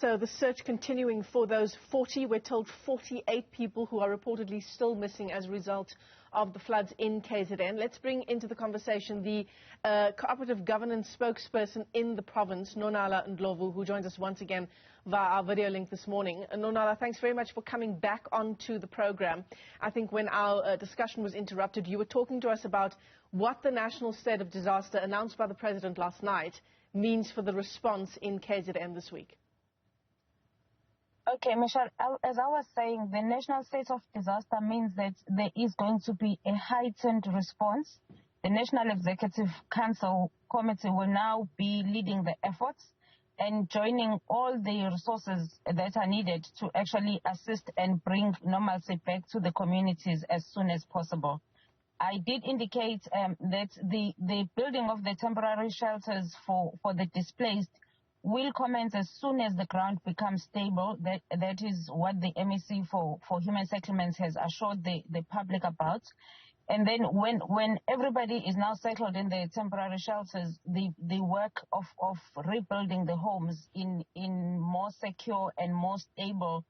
So the search continuing for those 40, we're told 48 people who are reportedly still missing as a result of the floods in KZN. Let's bring into the conversation the cooperative governance spokesperson in the province, Nonala Ndlovu, who joins us once again via our video link this morning. Nonala, thanks very much for coming back onto the program. I think when our discussion was interrupted, you were talking to us about what the national state of disaster announced by the president last night means for the response in KZN this week. Okay, Michelle, as I was saying, the national state of disaster means that there is going to be a heightened response. The National Executive Council Committee will now be leading the efforts and joining all the resources that are needed to actually assist and bring normalcy back to the communities as soon as possible. I did indicate that the building of the temporary shelters for the displaced will commence as soon as the ground becomes stable. That is what the MEC for Human Settlements has assured the public about. And then when everybody is now settled in the temporary shelters, the work of rebuilding the homes in more secure and more stable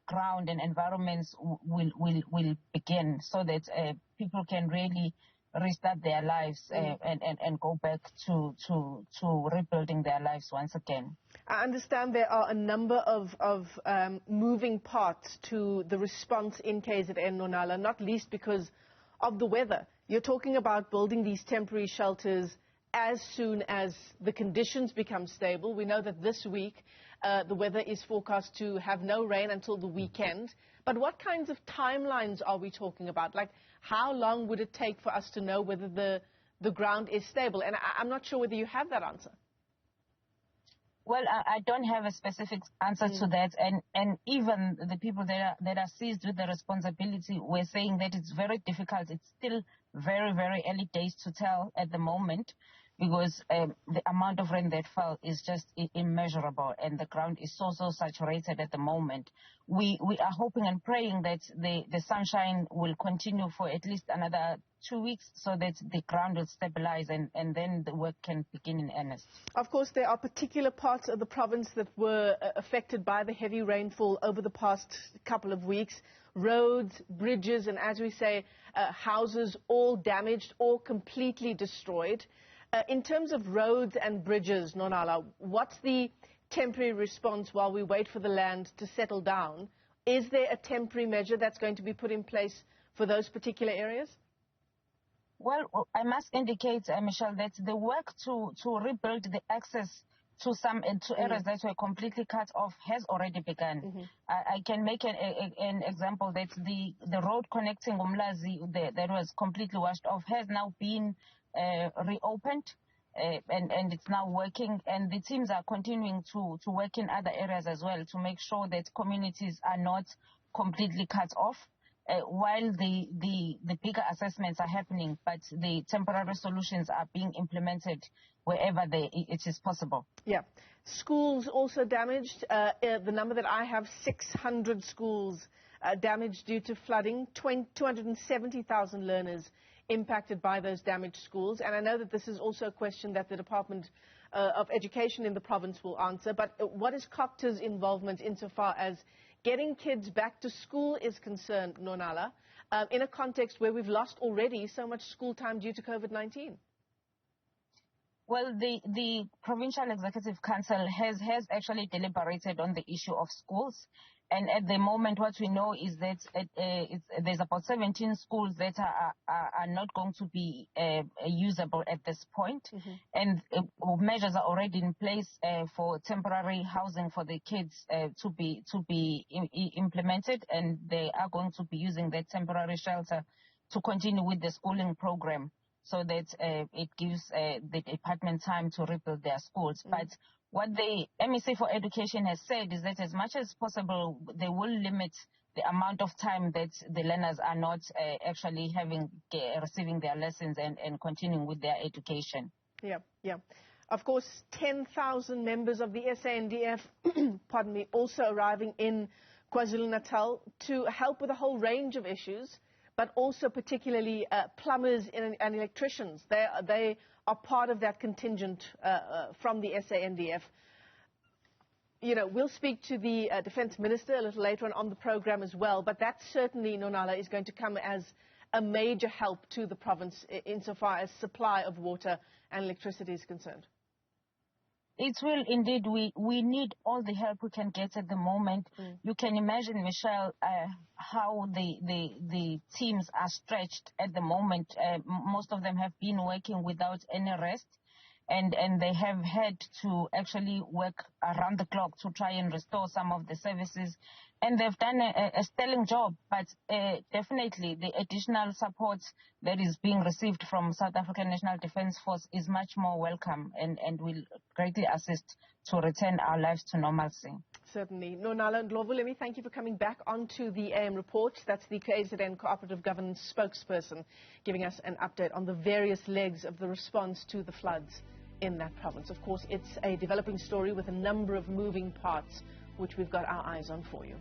ground and environments will begin, so that people can really restart their lives and go back to rebuilding their lives once again. I understand there are a number of moving parts to the response in KZN, Nonala, not least because of the weather. You're talking about building these temporary shelters as soon as the conditions become stable. We know that this week the weather is forecast to have no rain until the weekend. But what kinds of timelines are we talking about? Like, how long would it take for us to know whether the ground is stable? And I'm not sure whether you have that answer. Well, I don't have a specific answer to that. And even the people that are seized with the responsibility were saying that it's very difficult. It's still very, very early days to tell at the moment, because the amount of rain that fell is just immeasurable, and the ground is so saturated at the moment. We are hoping and praying that the sunshine will continue for at least another 2 weeks, so that the ground will stabilize and then the work can begin in earnest. Of course, there are particular parts of the province that were affected by the heavy rainfall over the past couple of weeks. Roads, bridges, and as we say, houses all damaged or completely destroyed. In terms of roads and bridges, Nonala, what's the temporary response while we wait for the land to settle down? Is there a temporary measure that's going to be put in place for those particular areas? Well, I must indicate, Michelle, that the work to rebuild the access to some areas that were completely cut off has already begun. I can make an example that the road connecting Umlazi that was completely washed off has now been reopened, and it's now working, and the teams are continuing to work in other areas as well to make sure that communities are not completely cut off. While the bigger assessments are happening, but the temporary solutions are being implemented wherever it is possible. Yeah. Schools also damaged. The number that I have, 600 schools damaged due to flooding, 270,000 learners impacted by those damaged schools. And I know that this is also a question that the Department of Education in the province will answer. But what is COGTA's involvement insofar as getting kids back to school is concerned, Nonala, in a context where we've lost already so much school time due to COVID-19? Well, the Provincial Executive Council has actually deliberated on the issue of schools. And at the moment, what we know is that there's about 17 schools that are not going to be usable at this point. And measures are already in place for temporary housing for the kids to be implemented. And they are going to be using that temporary shelter to continue with the schooling program, so that it gives the department time to rebuild their schools. But what the MEC for Education has said is that as much as possible, they will limit the amount of time that the learners are not actually receiving their lessons and continuing with their education. Yeah. Of course, 10,000 members of the SANDF, pardon me, also arriving in KwaZulu-Natal to help with a whole range of issues, but also particularly plumbers and electricians. They are part of that contingent from the SANDF. you know, we'll speak to the Defence Minister a little later on the programme as well, but that certainly, Nonala, is going to come as a major help to the province insofar as supply of water and electricity is concerned. It will indeed. We need all the help we can get at the moment. You can imagine, Michelle, how the teams are stretched at the moment. Most of them have been working without any rest. And they have had to actually work around the clock to try and restore some of the services. And they've done a sterling job, but definitely the additional support that is being received from South African National Defence Force is much more welcome and will greatly assist to return our lives to normalcy. Certainly. Nonala Ndlovu, let me thank you for coming back onto the AM report. That's the KZN Cooperative Governance spokesperson giving us an update on the various legs of the response to the floods in that province. Of course, it's a developing story with a number of moving parts which we've got our eyes on for you.